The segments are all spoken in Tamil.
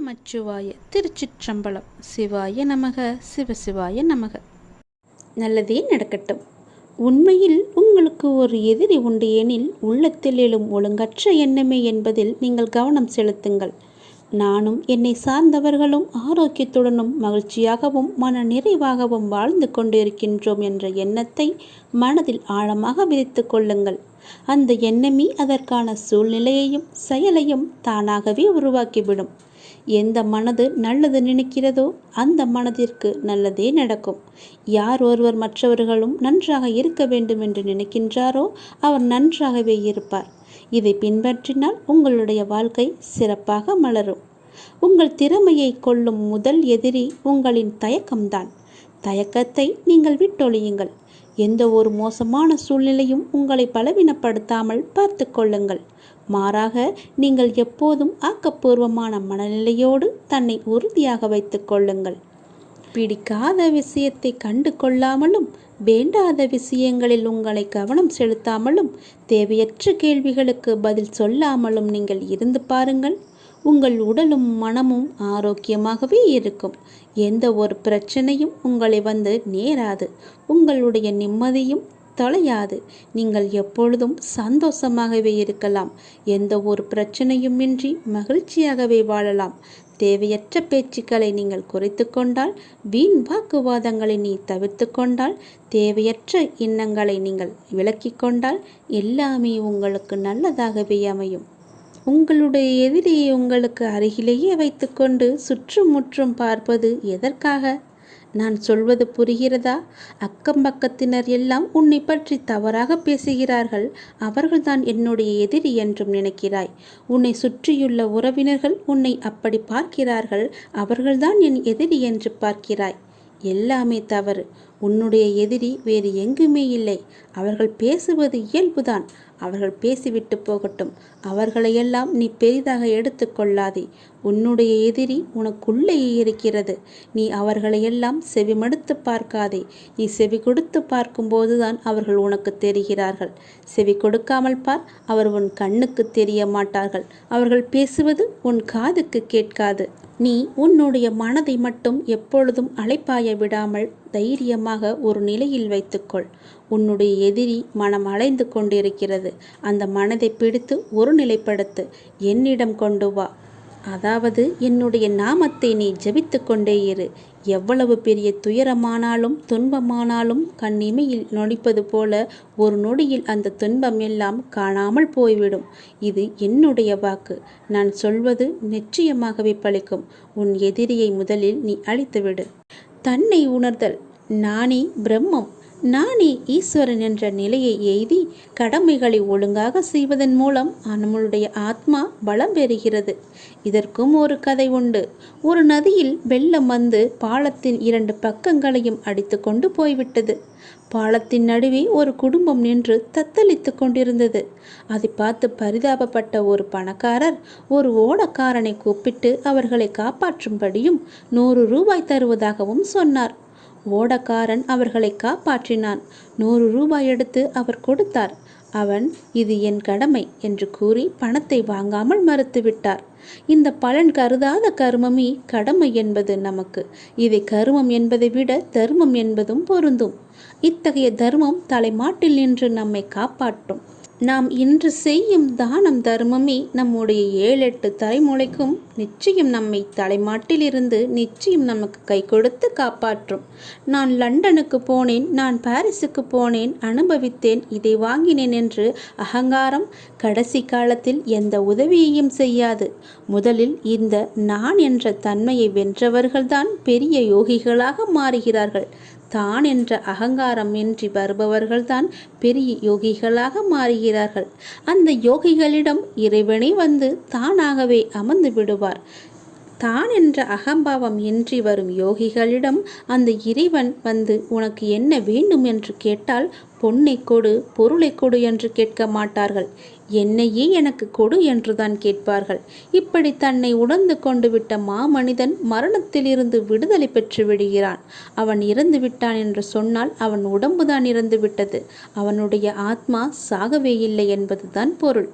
நமச்சிவாய. திருச்சிற்றம்பலம். சிவாய நமக. சிவசிவாய நமக. நல்லதே நடக்கட்டும். உண்மையில் உங்களுக்கு ஒரு எதிரி உண்டு எனில் உள்ளத்தில் எழும் ஒழுங்கற்ற எண்ணமே என்பதில் நீங்கள் கவனம் செலுத்துங்கள். நானும் என்னை சார்ந்தவர்களும் ஆரோக்கியத்துடனும் மகிழ்ச்சியாகவும் மன நிறைவாகவும் வாழ்ந்து கொண்டிருக்கின்றோம் என்ற எண்ணத்தை மனதில் ஆழமாக விதைத்து கொள்ளுங்கள். அந்த எண்ணமே அதற்கான சூழ்நிலையையும் செயலையும் தானாகவே உருவாக்கிவிடும். எந்த மனது நல்லது நினைக்கிறதோ அந்த மனதிற்கு நல்லதே நடக்கும். யார் ஒருவர் மற்றவர்களும் நன்றாக இருக்க வேண்டும் என்று நினைக்கின்றாரோ அவர் நன்றாகவே இருப்பார். இதை பின்பற்றினால் உங்களுடைய வாழ்க்கை சிறப்பாக மலரும். உங்கள் திறமையை கொள்ளும் முதல் எதிரி உங்களின் தயக்கம்தான். தயக்கத்தை நீங்கள் விட்டொழியுங்கள். எந்த ஒரு மோசமான சூழ்நிலையும் உங்களை பலவீனப்படுத்தாமல் பார்த்து கொள்ளுங்கள். மாறாக நீங்கள் எப்போதும் ஆக்கப்பூர்வமான மனநிலையோடு தன்னை உறுதியாக வைத்து கொள்ளுங்கள். பிடிக்காத விஷயத்தை கண்டு கொள்ளாமலும் வேண்டாத விஷயங்களில் உங்களை கவனம் செலுத்தாமலும் தேவையற்ற கேள்விகளுக்கு பதில் சொல்லாமலும் நீங்கள் இருந்து பாருங்கள். உங்கள் உடலும் மனமும் ஆரோக்கியமாகவே இருக்கும். எந்த ஒரு பிரச்சனையும் உங்களை வந்து நேராது. உங்களுடைய நிம்மதியும் தொலையாது. நீங்கள் எப்பொழுதும் சந்தோஷமாகவே இருக்கலாம். எந்த ஒரு பிரச்சனையுமின்றி மகிழ்ச்சியாகவே வாழலாம். தேவையற்ற பேச்சுக்களை நீங்கள் குறைத்து கொண்டால், வீண் வாக்குவாதங்களை நீ தவிர்த்து கொண்டால், தேவையற்ற எண்ணங்களை நீங்கள் விலக்கி கொண்டால் எல்லாமே உங்களுக்கு நல்லதாகவே அமையும். உங்களுடைய எதிரியை உங்களுக்கு அருகிலேயே வைத்துக்கொண்டு சுற்றுமுற்றும் பார்ப்பது எதற்காக? நான் சொல்வது புரிகிறதா? அக்கம் பக்கத்தினர் எல்லாம் உன்னை பற்றி தவறாக பேசுகிறார்கள். அவர்கள்தான் என்னுடைய எதிரி என்றும் நினைக்கிறாய். உன்னை சுற்றியுள்ள உறவினர்கள் உன்னை அப்படி பார்க்கிறார்கள். அவர்கள்தான் என் எதிரி என்று பார்க்கிறாய். எல்லாமே தவறு. உன்னுடைய எதிரி வேறு எங்குமே இல்லை. அவர்கள் பேசுவது இயல்புதான். அவர்கள் பேசிவிட்டு போகட்டும். அவர்களையெல்லாம் நீ பெரிதாக எடுத்து கொள்ளாதே. உன்னுடைய எதிரி உனக்குள்ளேயே இருக்கிறது. நீ அவர்களையெல்லாம் செவிமடுத்து பார்க்காதே. நீ செவி கொடுத்து பார்க்கும்போதுதான் அவர்கள் உனக்கு தெரிகிறார்கள். செவி கொடுக்காமல் பார், அவர் உன் கண்ணுக்கு தெரிய மாட்டார்கள். அவர்கள் பேசுவது உன் காதுக்கு கேட்காது. நீ உன்னுடைய மனதை மட்டும் எப்பொழுதும் அலைப்பாய விடாமல் தைரியமாக ஒரு நிலையில் வைத்துக்கொள். உன்னுடைய எதிரி மனம் அலைந்து கொண்டிருக்கிறது. அந்த மனதை பிடித்து ஒரு நிலைப்படுத்து. என்னிடம் கொண்டு வா. அதாவது என்னுடைய நாமத்தை நீ ஜபித்து கொண்டே இரு. எவ்வளவு பெரிய துயரமானாலும் துன்பமானாலும் கண்ணிமையில் நொடிப்பது போல ஒரு நொடியில் அந்த துன்பம் எல்லாம் காணாமல் போய்விடும். இது என்னுடைய வாக்கு. நான் சொல்வது நிச்சயமாகவே பலிக்கும். உன் எதிரியை முதலில் நீ அழித்துவிடு. தன்னை உணர்தல். நானே பிரம்மம், நானே ஈஸ்வரன் என்ற நிலையை எய்தி கடமைகளை ஒழுங்காக செய்வதன் மூலம் நம்மளுடைய ஆத்மா பலம் பெறுகிறது. இதற்கும் ஒரு கதை உண்டு. ஒரு நதியில் வெள்ளம் வந்து பாலத்தின் 2 பக்கங்களையும் அடித்து கொண்டு போய்விட்டது. பாலத்தின் நடுவே ஒரு குடும்பம் நின்று தத்தளித்து கொண்டிருந்தது. அதை பார்த்து பரிதாபப்பட்ட ஒரு பணக்காரர் ஒரு ஓடக்காரனை கூப்பிட்டு அவர்களை காப்பாற்றும்படியும் 100 ரூபாய் தருவதாகவும் சொன்னார். ஓடக்காரன் அவர்களை காப்பாற்றினான். 100 ரூபாய் எடுத்து அவர் கொடுத்தார். அவன் இது என் கடமை என்று கூறி பணத்தை வாங்காமல் மறுத்துவிட்டார். இந்த பலன் கருதாத கர்மமே கடமை என்பது நமக்கு. இதை கர்மம் என்பதை விட தர்மம் என்பதும் பொருந்தும். இத்தகைய தர்மம் தலைமாட்டில் நின்று நம்மை காப்பாற்றும். நாம் இன்று செய்யும் தானம் தர்மமே நம்முடைய 7-8 தலைமுறைக்கும் நிச்சயம் நம்மை தலைமாட்டில் இருந்து நிச்சயம் நமக்கு கை கொடுத்து காப்பாற்றும். நான் லண்டனுக்கு போனேன், நான் பாரிஸுக்கு போனேன், அனுபவித்தேன், இதை வாங்கினேன் என்று அகங்காரம் கடைசி காலத்தில் எந்த உதவியையும் செய்யாது. முதலில் இந்த நான் என்ற தன்மையை வென்றவர்கள்தான் பெரிய யோகிகளாக மாறுகிறார்கள். தான் என்ற அகங்காரம் இன்றி வருபவர்கள்தான் பெரிய யோகிகளாக மாறுகிறார்கள். அந்த யோகிகளிடம் இறைவனை வந்து தானாகவே அமர்ந்து விடுவார். தான் என்ற அகம்பாவம் இன்றி வரும் யோகிகளிடம் அந்த இறைவன் வந்து உனக்கு என்ன வேண்டும் என்று கேட்டால் பொன்னை கொடு, பொருளை கொடு என்று கேட்க மாட்டார்கள். என்னையே எனக்கு கொடு என்றுதான் கேட்பார்கள். இப்படி தன்னை உணர்ந்து கொண்டு விட்ட மாமனிதன் மரணத்திலிருந்து விடுதலை பெற்று விடுகிறான். அவன் இறந்து விட்டான் என்று சொன்னால் அவன் உடம்புதான் இறந்து விட்டது, அவனுடைய ஆத்மா சாகவே இல்லை என்பதுதான் பொருள்.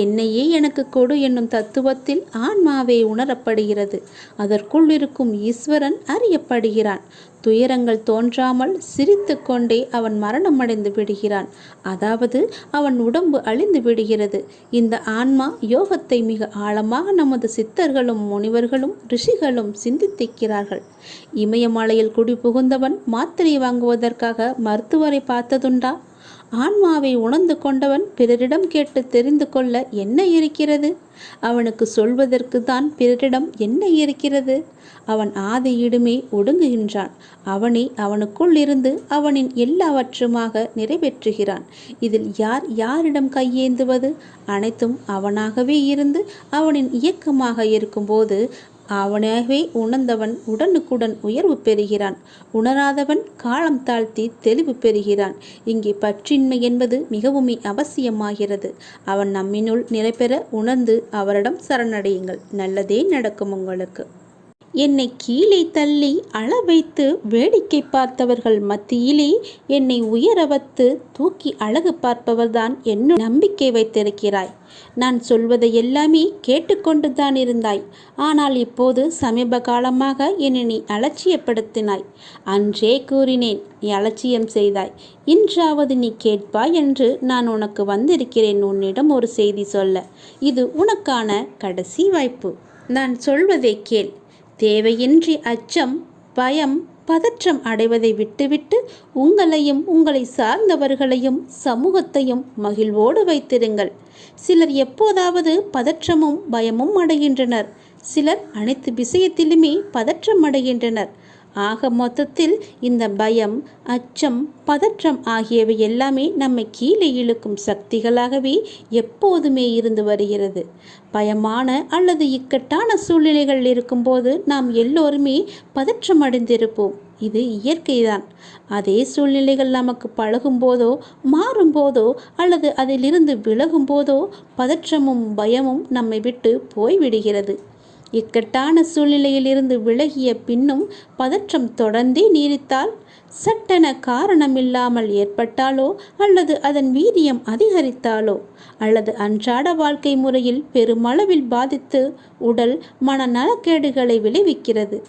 என்னையே எனக்கு கொடு என்னும் தத்துவத்தில் ஆன்மாவே உணரப்படுகிறது. அதற்குள் இருக்கும் ஈஸ்வரன் அறியப்படுகிறான். துயரங்கள் தோன்றாமல் சிரித்து கொண்டே அவன் மரணமடைந்து விடுகிறான். அதாவது அவன் உடம்பு அழிந்து விடுகிறது. இந்த ஆன்மா யோகத்தை மிக ஆழமாக நமது சித்தர்களும் முனிவர்களும் ரிஷிகளும் சிந்தித்திருக்கிறார்கள். இமயமலையில் குடி புகுந்தவன் மாத்திரை வாங்குவதற்காக மருத்துவரை பார்த்ததுண்டா? ஆன்மாவை உணர்ந்து கொண்டவன் பிறரிடம் கேட்டு தெரிந்து கொள்ள என்ன இருக்கிறது? அவனுக்கு சொல்வதற்கு தான் பிறரிடம் என்ன இருக்கிறது? அவன் ஆதியிடுமே ஒடுங்குகின்றான். அவனே அவனுக்குள் இருந்து அவனின் எல்லாவற்றுமாக நிறைவேற்றுகிறான். இதில் யார் யாரிடம் கையேந்துவது? அனைத்தும் அவனாகவே இருந்து அவனின் இயக்கமாக இருக்கும்போது அவனாகவே உணர்ந்தவன் உடனுக்குடன் உயர்வு பெறுகிறான். உணராதவன் காலம் தாழ்த்தி தெளிவு பெறுகிறான். இங்கே பற்றின்மை என்பது மிகவும் அவசியமாகிறது. அவன் நம்மினுள் நிலைபெற உணர்ந்து அவரிடம் சரணடையுங்கள். நல்லதே நடக்கும் உங்களுக்கு. என்னை கீழே தள்ளி அள வைத்து வேடிக்கை பார்த்தவர்கள் மத்தியிலே என்னை உயர வைத்து தூக்கி அழகு பார்ப்பவர்தான் என்ன நம்பிக்கை வைத்திருக்கிறாய். நான் சொல்வதை எல்லாமே கேட்டுக்கொண்டு தான் இருந்தாய். ஆனால் இப்போது சமீப காலமாக என்னை நீ அலட்சியப்படுத்தினாய். அன்றே கூறினேன், நீ அலட்சியம் செய்தாய். இன்றாவது நீ கேட்பாய் என்று நான் உனக்கு வந்திருக்கிறேன் உன்னிடம் ஒரு செய்தி சொல்ல. இது உனக்கான கடைசி வாய்ப்பு. நான் சொல்வதை கேள். தேவையின்றி அச்சம், பயம், பதற்றம் அடைவதை விட்டுவிட்டு உங்களையும் உங்களை சார்ந்தவர்களையும் சமூகத்தையும் மகிழ்வோடு வைத்திருங்கள். சிலர் எப்போதாவது பதற்றமும் பயமும் அடைகின்றனர். சிலர் அனைத்து விஷயத்திலுமே பதற்றம் அடைகின்றனர். ஆக மொத்தத்தில் இந்த பயம், அச்சம், பதற்றம் ஆகியவை எல்லாமே நம்மை கீழே இழுக்கும் சக்திகளாகவே எப்போதுமே இருந்து வருகிறது. பயமான அல்லது இக்கட்டான சூழ்நிலைகள் இருக்கும்போது நாம் எல்லோருமே பதற்றம் அடைந்திருப்போம். இது இயற்கைதான். அதே சூழ்நிலைகள் நமக்கு பழகும்போதோ மாறும்போதோ அல்லது அதிலிருந்து விலகும் போதோ பதற்றமும் பயமும் நம்மை விட்டு போய்விடுகிறது. இக்கட்டான சூழ்நிலையிலிருந்து விலகிய பின்னும் பதற்றம் தொடர்ந்தே நீடித்தால், சட்டென காரணமில்லாமல் ஏற்பட்டாலோ அல்லது அதன் வீரியம் அதிகரித்தாலோ அல்லது அன்றாட வாழ்க்கை முறையில் பெருமளவில் பாதித்து உடல் மன நலக்கேடுகளை விளைவிக்கிறது.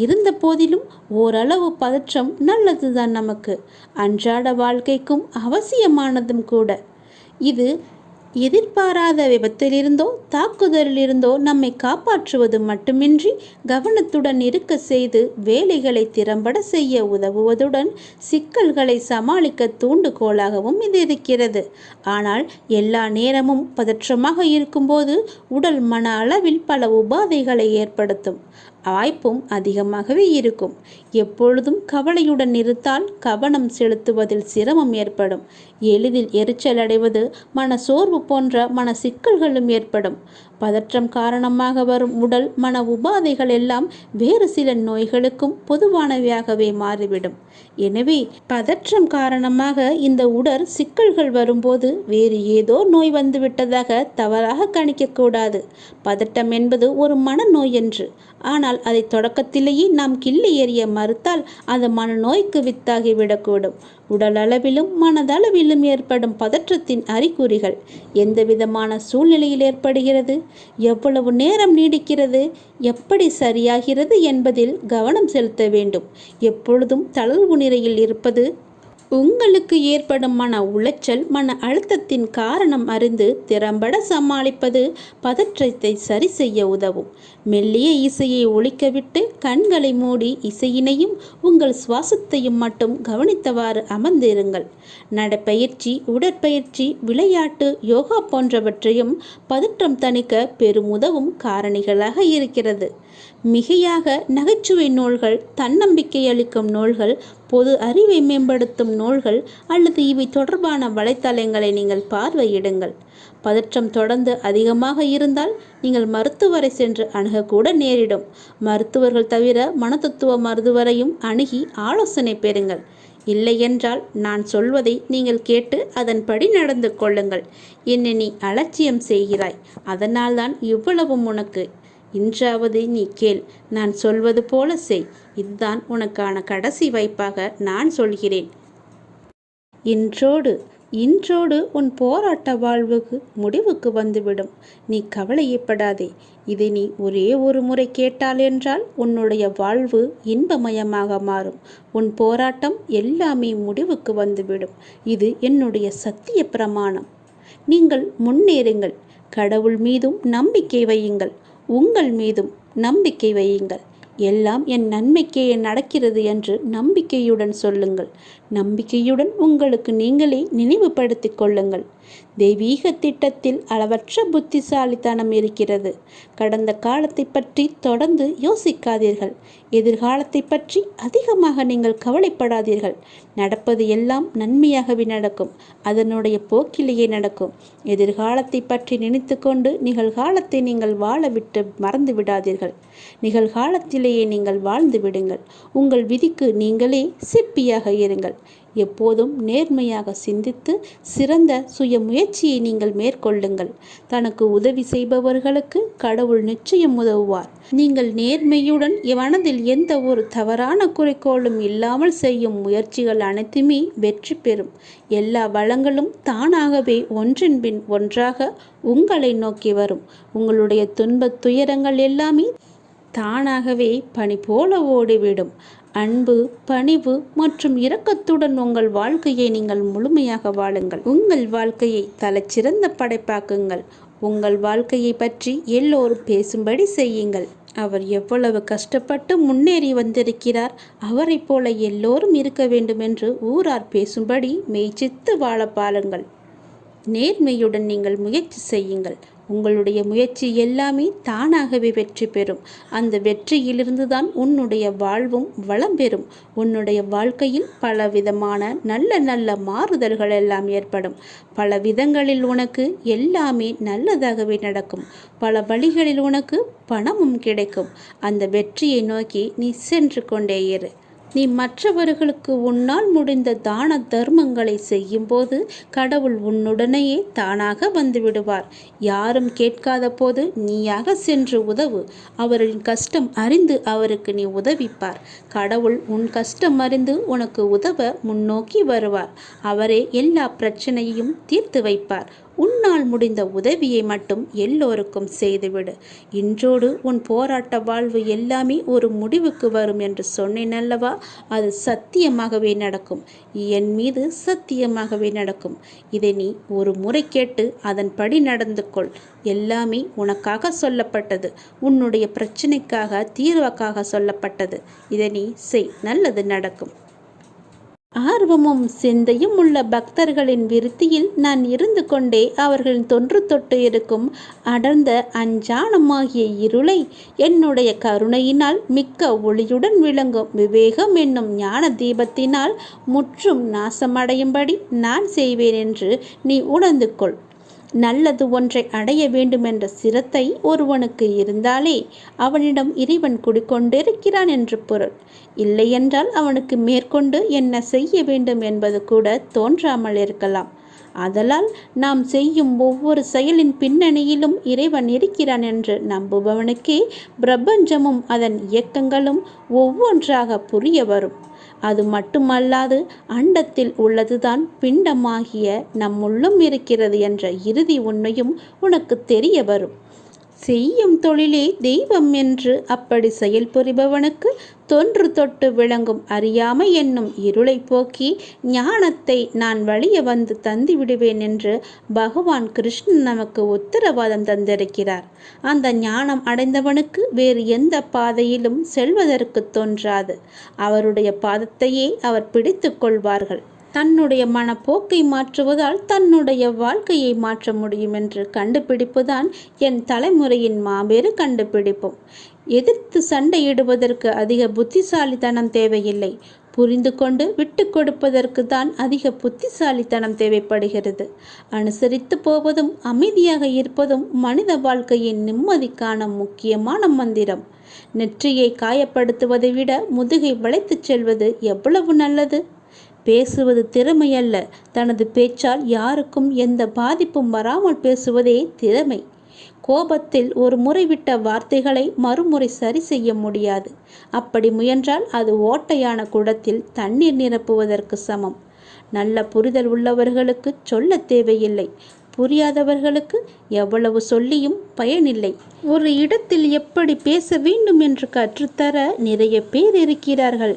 இருந்த போதிலும் ஓரளவு பதற்றம் நல்லதுதான். நமக்கு அன்றாட வாழ்க்கைக்கும் அவசியமானதும் கூட. இது எதிர்பாராத விபத்திலிருந்தோ தாக்குதலிலிருந்தோ நம்மை காப்பாற்றுவது மட்டுமின்றி கவனத்துடன் இருக்க செய்து வேலைகளை திறம்பட செய்ய உதவுவதுடன் சிக்கல்களை சமாளிக்க தூண்டுகோலாகவும் இது இருக்கிறது. ஆனால் எல்லா நேரமும் பதற்றமாக இருக்கும்போது உடல் மன அளவில் பல உபாதைகளை ஏற்படுத்தும் வாய்ப்பும் அதிகமாகவே இருக்கும். எப்பொழுதும் கவலையுடன் இருந்தால் கவனம் செலுத்துவதில் சிரமம் ஏற்படும். எளிதில் எரிச்சல் அடைவது, மன சோர்வு போன்ற மன சிக்கல்களும் ஏற்படும். பதற்றம் காரணமாக வரும் உடல் மன உபாதைகள் எல்லாம் வேறு சில நோய்களுக்கும் பொதுவானவையாகவே மாறிவிடும். எனவே பதற்றம் காரணமாக இந்த உடல் சிக்கல்கள் வரும்போது வேறு ஏதோ நோய் வந்துவிட்டதாக தவறாக கணிக்கக்கூடாது. பதட்டம் என்பது ஒரு மனநோய் என்று. ஆனால் அதை தொடக்கத்திலேயே நாம் கிள்ளி எறிய மறுத்தால் அது மனநோய்க்கு வித்தாகிவிடக்கூடும். உடல் அளவிலும் மனதளவிலும் ஏற்படும் பதற்றத்தின் அறிகுறிகள் எந்த விதமான சூழ்நிலையில் ஏற்படுகிறது, எவ்வளவு நேரம் நீடிக்கிறது, எப்படி சரியாகிறது என்பதில் கவனம் செலுத்த வேண்டும். எப்பொழுதும் தளர்வு நிலையில் இருப்பது, உங்களுக்கு ஏற்படும் மன உளைச்சல், மன அழுத்தத்தின் காரணம் அறிந்து திறம்பட சமாளிப்பது பதற்றத்தை சரி செய்ய உதவும். மெல்லிய இசையை ஒலிக்கவிட்டு கண்களை மூடி இசையினையும் உங்கள் சுவாசத்தையும் மட்டும் கவனித்தவாறு அமர்ந்திருங்கள். நடைப்பயிற்சி, உடற்பயிற்சி, விளையாட்டு, யோகா போன்றவற்றையும் பதற்றம் தணிக்க பெருமுதவும் காரணிகளாக இருக்கிறது. மிகையாக நகைச்சுவை நூல்கள், தன்னம்பிக்கை அளிக்கும் நூல்கள், பொது அறிவை மேம்படுத்தும் நூல்கள் அல்லது இவை தொடர்பான வலைத்தளங்களை நீங்கள் பார்வையிடுங்கள். பதற்றம் தொடர்ந்து அதிகமாக இருந்தால் நீங்கள் மருத்துவரை சென்று அணுகக்கூட நேரிடும். மருத்துவர்கள் தவிர மனத்தத்துவ மருத்துவரையும் அணுகி ஆலோசனை பெறுங்கள். இல்லையென்றால் நான் சொல்வதை நீங்கள் கேட்டு அதன்படி நடந்து கொள்ளுங்கள். என்னை நீ அலட்சியம் செய்கிறாய், அதனால்தான் இவ்வளவும் உனக்கு. இன்றாவது நீ கேள், நான் சொல்வது போல செய். இதுதான் உனக்கான கடைசி வாய்ப்பாக நான் சொல்கிறேன். இன்றோடு உன் போராட்ட வாழ்வுக்கு முடிவுக்கு வந்துவிடும். நீ கவலையப்படாதே. இதை நீ ஒரே ஒரு முறை கேட்டால் என்றால் உன்னுடைய வாழ்வு இன்பமயமாக மாறும். உன் போராட்டம் எல்லாமே முடிவுக்கு வந்துவிடும். இது என்னுடைய சத்திய பிரமாணம். நீங்கள் முன்னேறுங்கள். கடவுள் மீதும் நம்பிக்கை வையுங்கள். உங்கள் மீதும் நம்பிக்கை வையுங்கள். எல்லாம் என் நன்மைக்கே நடக்கிறது என்று நம்பிக்கையுடன் சொல்லுங்கள். நம்பிக்கையுடன் உங்களுக்கு நீங்களே நினைவுபடுத்திக் கொள்ளுங்கள். தெய்வீக திட்டத்தில் அளவற்ற புத்திசாலித்தனம் இருக்கிறது. கடந்த காலத்தை பற்றி தொடர்ந்து யோசிக்காதீர்கள். எதிர்காலத்தை பற்றி அதிகமாக நீங்கள் கவலைப்படாதீர்கள். நடப்பது எல்லாம் நன்மையாகவே நடக்கும். அதனுடைய போக்கிலேயே நடக்கும். எதிர்காலத்தை பற்றி நினைத்து கொண்டு நிகழ்காலத்தை நீங்கள் வாழ விட்டு மறந்து விடாதீர்கள். நிகழ்காலத்திலேயே நீங்கள் வாழ்ந்து விடுங்கள். உங்கள் விதிக்கு நீங்களே சிற்பியாக இருங்கள். எப்போதும் நேர்மையாக சிந்தித்து சிறந்த சுய முயற்சியை நீங்கள் மேற்கொள்ளுங்கள். தனக்கு உதவி செய்பவர்களுக்கு கடவுள் நிச்சயம் உதவுவார். நீங்கள் நேர்மையுடன் மனதில் எந்த ஒரு தவறான குறிக்கோளும் இல்லாமல் செய்யும் முயற்சிகள் அனைத்துமே வெற்றி பெறும். எல்லா வளங்களும் தானாகவே ஒன்றின் பின் ஒன்றாக உங்களை நோக்கி வரும். உங்களுடைய துன்பத் துயரங்கள் எல்லாமே தானாகவே பனி போல ஓடிவிடும். அன்பு, பணிவு மற்றும் இரக்கத்துடன் உங்கள் வாழ்க்கையை நீங்கள் முழுமையாக வாழுங்கள். உங்கள் வாழ்க்கையை தலைச்சிறந்த படைப்பாக்குங்கள். உங்கள் வாழ்க்கையை பற்றி எல்லோரும் பேசும்படி செய்யுங்கள். அவர் எவ்வளவு கஷ்டப்பட்டு முன்னேறி வந்திருக்கிறார், அவரை போல எல்லோரும் இருக்க வேண்டும் என்று ஊரார் பேசும்படி மெய்ச்சித்து வாழ பாருங்கள். நேர்மையுடன் நீங்கள் முயற்சி செய்யுங்கள். உங்களுடைய முயற்சி எல்லாமே தானாகவே வெற்றி பெறும். அந்த வெற்றியிலிருந்து தான் உன்னுடைய வாழ்வும் வளம் பெறும். உன்னுடைய வாழ்க்கையில் பல விதமான நல்ல நல்ல மாறுதல்கள் எல்லாம் ஏற்படும். பல விதங்களில் உனக்கு எல்லாமே நல்லதாகவே நடக்கும். பல வழிகளில் உனக்கு பணமும் கிடைக்கும். அந்த வெற்றியை நோக்கி நீ சென்று கொண்டே இரு. நீ மற்றவர்களுக்கு உன்னால் முடிந்த தான தர்மங்களை செய்யும்போது கடவுள் உன்னுடனேயே தானாக வந்து விடுவார். யாரும் கேட்காத போது நீயாக சென்று உதவு. அவரின் கஷ்டம் அறிந்து அவருக்கு நீ உதவிப்பார். கடவுள் உன் கஷ்டம் அறிந்து உனக்கு உதவ முன்னோக்கி வருவார். அவரே எல்லா பிரச்சனையையும் தீர்த்து வைப்பார். உன்னால் முடிந்த உதவியை மட்டும் எல்லோருக்கும் செய்துவிடு. இன்றோடு உன் போராட்ட வாழ்வு எல்லாமே ஒரு முடிவுக்கு வரும் என்று சொன்னேன் அல்லவா? அது சத்தியமாகவே நடக்கும். என் மீது சத்தியமாகவே நடக்கும். இதை நீ ஒரு முறை கேட்டு அதன்படி நடந்து கொள். எல்லாமே உனக்காக சொல்லப்பட்டது. உன்னுடைய பிரச்சனைக்காக, தீர்வுக்காக சொல்லப்பட்டது. இதை நீ செய், நல்லது நடக்கும். ஆர்வமும் சிந்தையும் உள்ள பக்தர்களின் விருத்தியில் நான் இருந்து கொண்டே அவர்களின் தொன்று தொட்டு இருக்கும் அடர்ந்த அஞ்ஞானமாகிய இருளை என்னுடைய கருணையினால் மிக்க ஒளியுடன் விளங்கும் விவேகம் என்னும் ஞான தீபத்தினால் முற்றும் நாசமடையும்படி நான் செய்வேன் என்று நீ உணர்ந்து கொள். நல்லது ஒன்றை அடைய வேண்டுமென்ற சிரத்தை ஒருவனுக்கு இருந்தாலே அவனிடம் இறைவன் குடிக்கொண்டிருக்கிறான் என்று பொருள். இல்லையென்றால் அவனுக்கு மேற்கொண்டு என்ன செய்ய வேண்டும் என்பது கூட தோன்றாமல் இருக்கலாம். ஆதலால் நாம் செய்யும் ஒவ்வொரு செயலின் பின்னணியிலும் இறைவன் இருக்கிறான் என்று நம்புபவனுக்கே பிரபஞ்சமும் அதன் இயக்கங்களும் ஒவ்வொன்றாக புரிய வரும். அது மட்டுமல்லாது அண்டத்தில் உள்ளதுதான் பிண்டமாகிய நம்முள்ளும் இருக்கிறது என்ற இறுதி உண்மையும் உனக்கு தெரிய வரும். செய்யும் தொழிலே தெய்வம் என்று அப்படி செயல்புரிபவனுக்கு தொன்று தொட்டு விளங்கும் அறியாமை என்னும் இருளை போக்கி ஞானத்தை நான் வழிய வந்து தந்துவிடுவேன் என்று பகவான் கிருஷ்ணன் நமக்கு உத்தரவாதம் தந்திருக்கிறார். அந்த ஞானம் அடைந்தவனுக்கு வேறு எந்த பாதையிலும் செல்வதற்கு தோன்றாது. அவருடைய பாதத்தையே அவர் பிடித்து கொள்வார்கள். தன்னுடைய மனப்போக்கை மாற்றுவதால் தன்னுடைய வாழ்க்கையை மாற்ற முடியும் என்று கண்டுபிடிப்புதான் என் தலைமுறையின் மாபெரும் கண்டுபிடிப்பும். எதிர்த்து சண்டையிடுவதற்கு அதிக புத்திசாலித்தனம் தேவையில்லை. புரிந்து கொண்டு விட்டு கொடுப்பதற்கு தான் அதிக புத்திசாலித்தனம் தேவைப்படுகிறது. அனுசரித்து போவதும் அமைதியாக இருப்பதும் மனித வாழ்க்கையின் நிம்மதிக்கான முக்கியமான மந்திரம். நெற்றியை காயப்படுத்துவதை விட முதுகை வளைத்துச் செல்வது எவ்வளவு நல்லது. பேசுவது திறமையல்ல, தனது பேச்சால் யாருக்கும் எந்த பாதிப்பும் வராமல் பேசுவதே திறமை. கோபத்தில் ஒரு முறை விட்ட வார்த்தைகளை மறுமுறை சரி செய்ய முடியாது. அப்படி முயன்றால் அது ஓட்டையான குடத்தில் தண்ணீர் நிரப்புவதற்கு சமம். நல்ல புரிதல் உள்ளவர்களுக்கு சொல்ல தேவையில்லை. புரியாதவர்களுக்கு எவ்வளவு சொல்லியும் பயனில்லை. ஒரு இடத்தில் எப்படி பேச வேண்டும் என்று கற்றுத்தர நிறைய பேர் இருக்கிறார்கள்.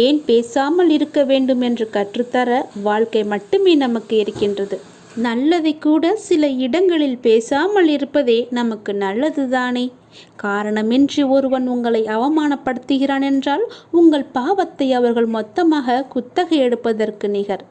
ஏன் பேசாமல் இருக்க வேண்டும் என்று கற்றுத்தர வாழ்க்கை மட்டுமே நமக்கு இருக்கின்றது. நல்லதை கூட சில இடங்களில் பேசாமல் இருப்பதே நமக்கு நல்லதுதானே. காரணமின்றி ஒருவன் உங்களை அவமானப்படுத்துகிறான் என்றால் உங்கள் பாவத்தை அவர்கள் மொத்தமாக குத்தகை எடுப்பதற்கு நிகர்.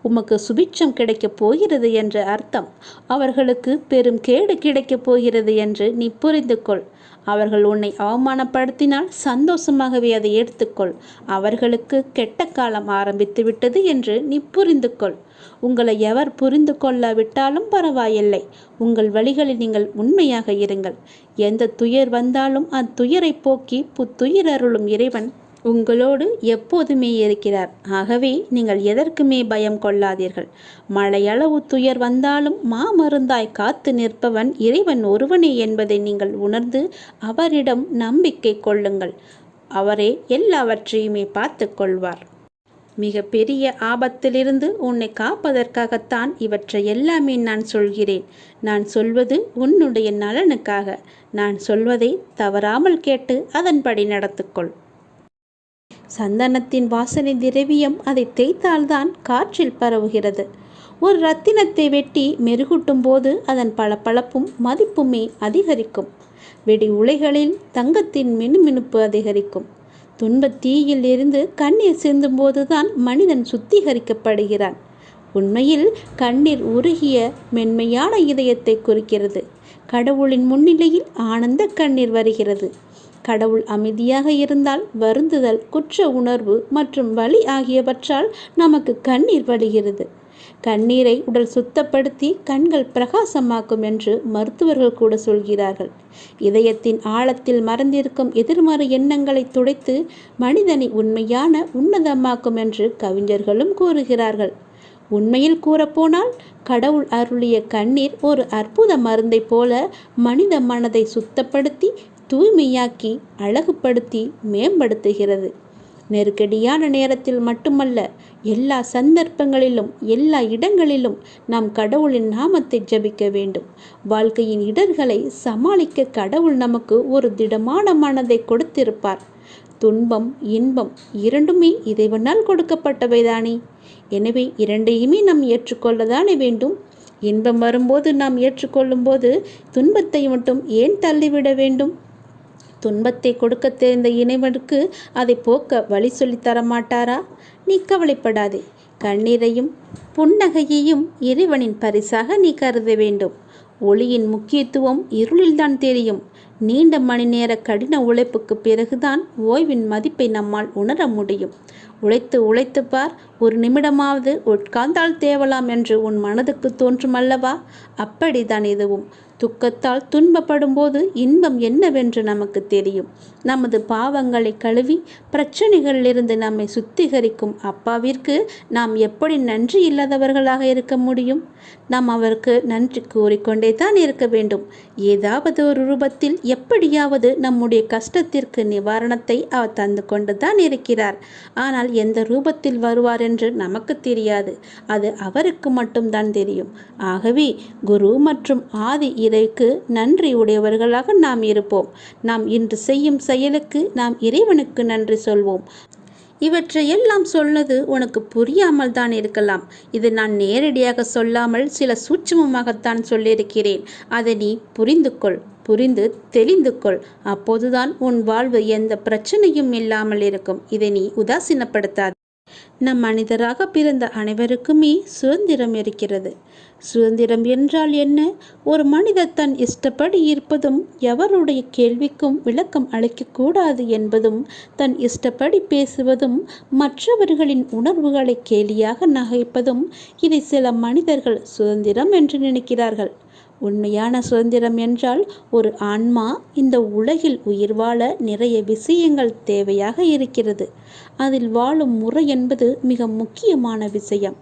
உமக்கு சுபிட்சம் கிடைக்கப் போகிறது என்ற அர்த்தம். அவர்களுக்கு பெரும் கேடு கிடைக்கப் போகிறது என்று நீ புரிந்து கொள். அவர்கள் உன்னை அவமானப்படுத்தினால் சந்தோஷமாகவே அதை எடுத்துக்கொள். அவர்களுக்கு கெட்ட காலம் ஆரம்பித்து விட்டது என்று நீ புரிந்து கொள். உங்களை எவர் புரிந்து கொள்ளாவிட்டாலும் பரவாயில்லை. உங்கள் வழிகளில் நீங்கள் உண்மையாக இருங்கள். எந்த துயர் வந்தாலும் அத்துயரை போக்கி புத்துயிர் அருளும் இறைவன் உங்களோடு எப்போதுமே இருக்கிறார். ஆகவே நீங்கள் எதற்குமே பயம் கொள்ளாதீர்கள். மழையளவு துயர் வந்தாலும் மாமருந்தாய் காத்து நிற்பவன் இறைவன் ஒருவனே என்பதை நீங்கள் உணர்ந்து அவரிடம் நம்பிக்கை கொள்ளுங்கள். அவரே எல்லாவற்றையுமே பார்த்து கொள்வார். மிக பெரிய ஆபத்திலிருந்து உன்னை காப்பதற்காகத்தான் இவற்றை எல்லாமே நான் சொல்கிறேன். நான் சொல்வது உன்னுடைய நலனுக்காக. நான் சொல்வதை தவறாமல் கேட்டு அதன்படி நடத்துக்கொள். சந்தனத்தின் வாசனை திரவியம் அதை தேய்த்தால்தான் காற்றில் பரவுகிறது. ஒரு ரத்தினத்தை வெட்டி மெருகூட்டும் போது அதன் பளபளப்பும் மதிப்புமே அதிகரிக்கும். வெடி உலைகளில் தங்கத்தின் மினுமினுப்பு அதிகரிக்கும். துன்பத் தீயில் இருந்து கண்ணீர் சிந்தும் போதுதான் மனிதன் சுத்திகரிக்கப்படுகிறான். உண்மையில் கண்ணீர் உருகிய மென்மையான இதயத்தை குறிக்கிறது. கடவுளின் முன்னிலையில் ஆனந்த கண்ணீர் வருகிறது. கடவுள் அமைதியாக இருந்தால் வருந்துதல், குற்ற உணர்வு மற்றும் வலி ஆகியவற்றால் நமக்கு கண்ணீர் வழிகிறது. கண்ணீரை உடல் சுத்தப்படுத்தி கண்கள் பிரகாசமாக்கும் என்று மருத்துவர்கள் கூட சொல்கிறார்கள். இதயத்தின் ஆழத்தில் மறைந்திருக்கும் எதிர்மறை எண்ணங்களை துடைத்து மனிதனை உண்மையான உன்னதமாக்கும் என்று கவிஞர்களும் கூறுகிறார்கள். உண்மையில் கூறப்போனால் கடவுள் அருளிய கண்ணீர் ஒரு அற்புத மருந்தை போல மனித மனதை சுத்தப்படுத்தி தூய்மையாக்கி அழகுபடுத்தி மேம்படுத்துகிறது. நெருக்கடியான நேரத்தில் மட்டுமல்ல, எல்லா சந்தர்ப்பங்களிலும் எல்லா இடங்களிலும் நாம் கடவுளின் நாமத்தை ஜபிக்க வேண்டும். வாழ்க்கையின் இடர்களை சமாளிக்க கடவுள் நமக்கு ஒரு திடமான மனதை கொடுத்திருப்பார். துன்பம் இன்பம் இரண்டுமே இறைவனால் கொடுக்கப்பட்டவைதானே. எனவே இரண்டையுமே நாம் ஏற்றுக்கொள்ளதானே வேண்டும். இன்பம் வரும்போது நாம் ஏற்றுக்கொள்ளும் போது துன்பத்தை மட்டும் ஏன் தள்ளிவிட வேண்டும்? துன்பத்தை கொடுக்க தெரிந்த இறைவனுக்கு அதை போக்க வழி சொல்லி தரமாட்டாரா? நீ கவலைப்படாதே. கண்ணீரையும் புன்னகையையும் இறைவனின் பரிசாக நீ கருத வேண்டும். ஒளியின் முக்கியத்துவம் இருளில்தான் தெரியும். நீண்ட மணி நேர கடின உழைப்புக்கு பிறகுதான் ஓய்வின் மதிப்பை நம்மால் உணர முடியும். உழைத்து உழைத்து பார், ஒரு நிமிடமாவது உட்கார்ந்தால் தேவலாம் என்று உன் மனதுக்கு தோன்றும் அல்லவா? அப்படித்தான் இதுவும். துக்கத்தால் துன்பப்படும் போது இன்பம் என்னவென்று நமக்கு தெரியும். நமது பாவங்களை கழுவி பிரச்சனைகளிலிருந்து நம்மை சுத்திகரிக்கும் அப்பாவிற்கு நாம் எப்படி நன்றி இல்லாதவர்களாக இருக்க முடியும்? நாம் அவருக்கு நன்றி கூறிக்கொண்டே தான் இருக்க வேண்டும். ஏதாவது ஒரு ரூபத்தில் எப்படியாவது நம்முடைய கஷ்டத்திற்கு நிவாரணத்தை அவர் தந்து கொண்டு தான் இருக்கிறார். ஆனால் எந்த ரூபத்தில் வருவார் என்று நமக்கு தெரியாது. அது அவருக்கு மட்டும்தான் தெரியும். ஆகவே குரு மற்றும் ஆதி இறைக்கு நன்றி உடையவர்களாக நாம் இருப்போம். நாம் இன்று செய்யும் செயலுக்கு நாம் இறைவனுக்கு நன்றி சொல்வோம். இவற்றையெல்லாம் சொன்னது உனக்கு புரியாமல் தான் இருக்கலாம். இது நான் நேரடியாக சொல்லாமல் சில சூட்சுமமாகத்தான் சொல்லியிருக்கிறேன். அதை நீ புரிந்து தெளிந்து கொள். அப்போதுதான் உன் வாழ்வு எந்த பிரச்சனையும் இல்லாமல் இருக்கும். இதை நீ உதாசீனப்படுத்தாது. நம் மனிதராக பிறந்த அனைவருக்குமே சுதந்திரம் இருக்கிறது. சுதந்திரம் என்றால் என்ன? ஒரு மனிதர் தன் இஷ்டப்படி இருப்பதும், எவருடைய கேள்விக்கும் விளக்கம் அளிக்கக்கூடாது என்பதும், தன் இஷ்டப்படி பேசுவதும், மற்றவர்களின் உணர்வுகளை கேலியாக நகைப்பதும், இதை சில மனிதர்கள் சுதந்திரம் என்று நினைக்கிறார்கள். உண்மையான சுதந்திரம் என்றால் ஒரு ஆன்மா இந்த உலகில் உயிர் வாழ நிறைய விஷயங்கள் தேவையாக இருக்கிறது. அதில் வாழும் முறை என்பது மிக முக்கியமான விஷயம்.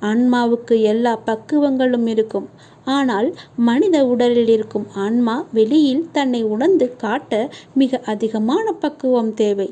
ஆன்மாவுக்கு எல்லா பக்குவங்களும் இருக்கும். ஆனால் மனித உடலில் இருக்கும் ஆன்மா வெளியில் தன்னை உணர்ந்து காட்ட மிக அதிகமான பக்குவம் தேவை.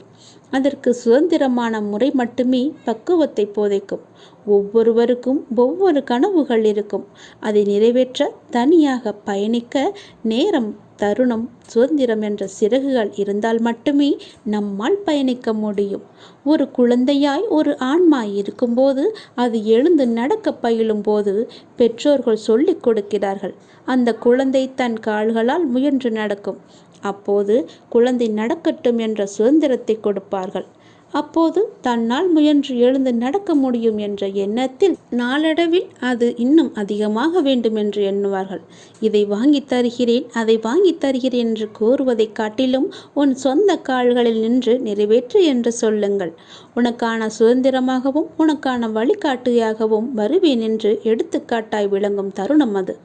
அதற்கு சுதந்திரமான முறை மட்டுமே பக்குவத்தை போதைக்கும். ஒவ்வொருவருக்கும் ஒவ்வொரு கனவுகள் இருக்கும். அதை நிறைவேற்ற தனியாக பயணிக்க நேரம், தருணம், சுதந்திரம் என்ற சிறகுகள் இருந்தால் மட்டுமே நம்மால் பயணிக்க முடியும். ஒரு குழந்தையாய் ஒரு ஆன்மா இருக்கும்போது அது எழுந்து நடக்க பயிலும் போது பெற்றோர்கள் சொல்லிக் கொடுக்கிறார்கள். அந்த குழந்தை தன் கால்களால் முயன்று நடக்கும். அப்போது குழந்தை நடக்கட்டும் என்ற சுதந்திரத்தை கொடுப்பார்கள். அப்போது தன்னால் முயன்று எழுந்து நடக்க முடியும் என்ற எண்ணத்தில் நாளடைவில் அது இன்னும் அதிகமாக வேண்டும் என்று எண்ணுவார்கள். இதை வாங்கி தருகிறேன், அதை வாங்கி தருகிறேன் என்று கூறுவதை காட்டிலும் உன் சொந்த கால்களில் நின்று நிறைவேற்று என்று சொல்லுங்கள். உனக்கான சுதந்திரமாகவும் உனக்கான வழிகாட்டியாகவும் வருவேன் என்று எடுத்துக்காட்டாய் விளங்கும் தருணம் அது.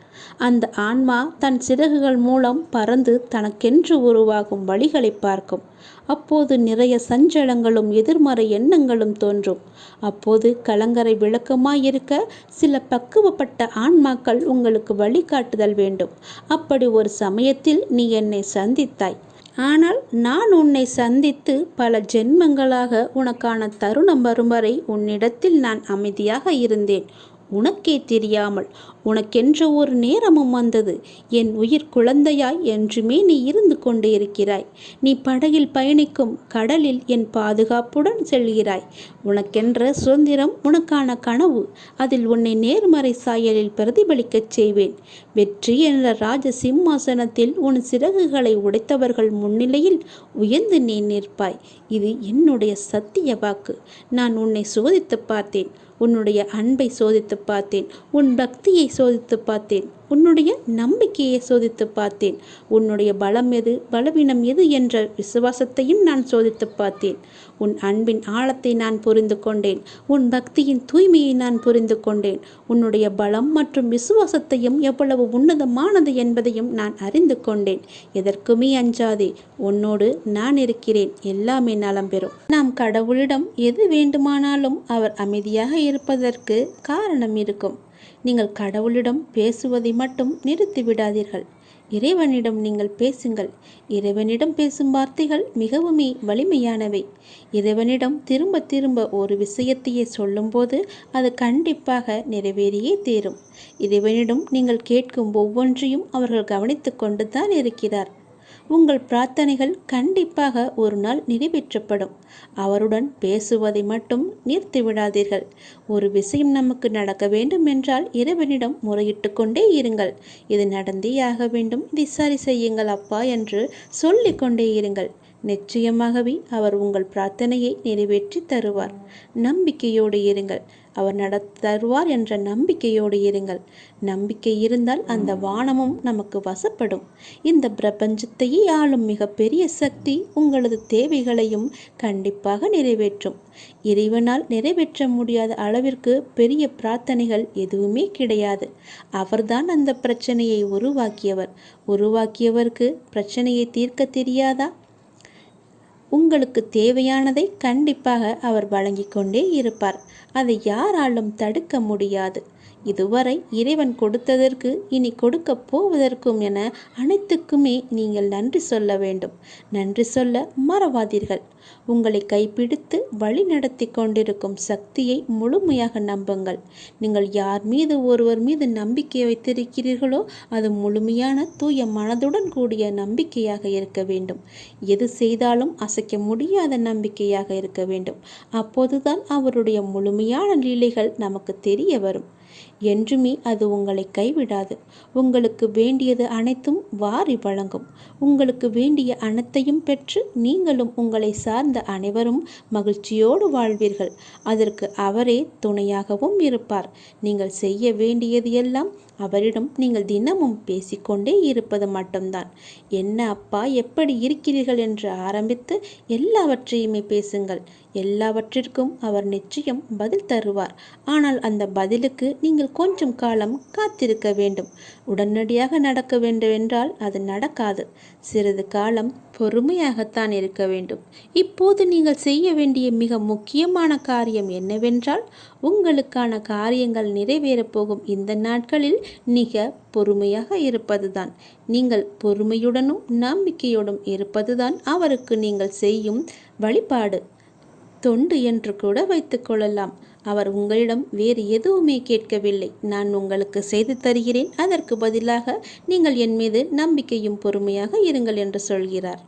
அந்த ஆன்மா தன் சிறகுகள் மூலம் பறந்து தனக்கென்று உருவாகும் வழிகளை பார்க்கும். அப்போது நிறைய சஞ்சலங்களும் எதிர்மறை எண்ணங்களும் தோன்றும். அப்போது கலங்கரை விளக்கமாயிருக்க சில பக்குவப்பட்ட ஆன்மாக்கள் உங்களுக்கு வழிகாட்டுதல் வேண்டும். அப்படி ஒரு சமயத்தில் நீ என்னை சந்தித்தாய். ஆனால் நான் உன்னை சந்தித்து பல ஜென்மங்களாக உனக்கான தருணம் வரும் வரை உன்னிடத்தில் நான் அமைதியாக இருந்தேன். உனக்கே தெரியாமல் உனக்கென்ற ஒரு நேரமும் வந்தது. என் உயிர் குழந்தையாய் என்றுமே நீ இருந்து கொண்டு இருக்கிறாய். நீ படகில் பயணிக்கும் கடலில் என் பாதுகாப்புடன் செல்கிறாய். உனக்கென்ற சுதந்திரம், உனக்கான கனவு. அதில் உன்னை நேர்மறை சாயலில் பிரதிபலிக்கச் செய்வேன். வெற்றி என்ற ராஜ சிம்மாசனத்தில் உன் சிறகுகளை உடைத்தவர்கள் முன்னிலையில் உயர்ந்து நீ நிற்பாய். இது என்னுடைய சத்திய வாக்கு. நான் உன்னை சோதித்து பார்த்தேன். உன்னுடைய அன்பை சோதித்து பார்த்தேன். உன் பக்தியை சோதித்து பார்த்தேன். உன்னுடைய நம்பிக்கையை சோதித்து பார்த்தேன். உன்னுடைய பலம் எது, பலவீனம் எது என்ற விசுவாசத்தையும் நான் சோதித்து பார்த்தேன். உன் அன்பின் ஆழத்தை நான் புரிந்து கொண்டேன். உன் பக்தியின் தூய்மையை நான் புரிந்து கொண்டேன். உன்னுடைய பலம் மற்றும் விசுவாசத்தையும் எவ்வளவு உன்னதமானது என்பதையும் நான் அறிந்து கொண்டேன். எதற்குமே அஞ்சாதே, உன்னோடு நான் இருக்கிறேன். எல்லாமே நலம் பெறும். நாம் கடவுளிடம் எது வேண்டுமானாலும் அவர் அமைதியாக இருப்பதற்கு காரணம் இருக்கும். நீங்கள் கடவுளிடம் பேசுவதை மட்டும் நிறுத்திவிடாதீர்கள். இறைவனிடம் நீங்கள் பேசுங்கள். இறைவனிடம் பேசும் வார்த்தைகள் மிகவுமே வலிமையானவை. இறைவனிடம் திரும்ப திரும்ப ஒரு விஷயத்தையே சொல்லும்போது அது கண்டிப்பாக நிறைவேறியே தீரும். இறைவனிடம் நீங்கள் கேட்கும் ஒவ்வொன்றையும் அவர்கள் கவனித்து கொண்டு தான் இருக்கிறார். உங்கள் பிரார்த்தனைகள் கண்டிப்பாக ஒரு நாள் நிறைவேற்றப்படும். அவருடன் பேசுவதை மட்டும் நிறுத்திவிடாதீர்கள். ஒரு விஷயம் நமக்கு நடக்க வேண்டும் என்றால் இறைவனிடம் முறையிட்டு கொண்டே இருங்கள். இது நடந்தே ஆக வேண்டும், இதை சரி செய்யுங்கள் அப்பா என்று சொல்லிக் கொண்டே இருங்கள். நிச்சயமாகவே அவர் உங்கள் பிரார்த்தனையை நிறைவேற்றி தருவார். நம்பிக்கையோடு இருங்கள். அவர் தருவார் என்ற நம்பிக்கையோடு இருங்கள். நம்பிக்கை இருந்தால் அந்த வானமும் நமக்கு வசப்படும். இந்த பிரபஞ்சத்தையே ஆளும் மிகப்பெரிய சக்தி உங்களது தேவைகளையும் கண்டிப்பாக நிறைவேற்றும். இறைவனால் நிறைவேற்ற முடியாத அளவிற்கு பெரிய பிரார்த்தனைகள் எதுவுமே கிடையாது. அவர்தான் அந்த பிரச்சனையை உருவாக்கியவர். உருவாக்கியவருக்கு பிரச்சனையை தீர்க்க தெரியாதா? உங்களுக்கு தேவையானதை கண்டிப்பாக அவர் வழங்கி கொண்டே இருப்பார். அதை யாராலும் தடுக்க முடியாது. இதுவரை இறைவன் கொடுத்ததற்கு இனி கொடுக்க போவதற்கும் என அனைத்துக்குமே நீங்கள் நன்றி சொல்ல வேண்டும். நன்றி சொல்ல மறவாதீர்கள். உங்களை கைப்பிடித்து வழி நடத்தி கொண்டிருக்கும் சக்தியை முழுமையாக நம்புங்கள். நீங்கள் யார் மீது ஒருவர் மீது நம்பிக்கை வைத்திருக்கிறீர்களோ அது முழுமையான தூய மனதுடன் கூடிய நம்பிக்கையாக இருக்க வேண்டும். எது செய்தாலும் அசைக்க முடியாத நம்பிக்கையாக இருக்க வேண்டும். அப்போதுதான் அவருடைய முழுமையான லீலைகள் நமக்கு தெரிய வரும். என்றுமே அது உங்களை கைவிடாது. உங்களுக்கு வேண்டியது அனைத்தும் வாரி வழங்கும். உங்களுக்கு வேண்டிய அனைத்தையும் பெற்று நீங்களும் உங்களை சார்ந்த அனைவரும் மகிழ்ச்சியோடு வாழ்வீர்கள். அதற்கு அவரே துணையாகவும் இருப்பார். நீங்கள் செய்ய வேண்டியது எல்லாம் அவரிடம் நீங்கள் தினமும் பேசிக்கொண்டே இருப்பது மட்டும்தான். என்ன அப்பா, எப்படி இருக்கிறீர்கள் என்று ஆரம்பித்து எல்லாவற்றையுமே பேசுங்கள். எல்லாவற்றிற்கும் அவர் நிச்சயம் பதில் தருவார். ஆனால் அந்த பதிலுக்கு நீங்கள் கொஞ்சம் காலம் காத்திருக்க வேண்டும். உடனடியாக நடக்க வேண்டுமென்றால் அது நடக்காது. சிறிது காலம் பொறுமையாகத்தான் இருக்க வேண்டும். இப்போது நீங்கள் செய்ய வேண்டிய மிக முக்கியமான காரியம் என்னவென்றால், உங்களுக்கான காரியங்கள் நிறைவேறப் போகும் இந்த நாட்களில் மிக பொறுமையாக இருப்பதுதான். நீங்கள் பொறுமையுடனும் நம்பிக்கையோடும் இருப்பதுதான் அவருக்கு நீங்கள் செய்யும் வழிபாடு, தொண்டு என்று கூட வைத்துக் கொள்ளலாம். அவர் உங்களிடம் வேறு எதுவுமே கேட்கவில்லை. நான் உங்களுக்கு செய்து தருகிறேன், அதற்கு பதிலாக நீங்கள் என் மீது நம்பிக்கையும் பொறுமையாக இருங்கள் என்று சொல்கிறார்.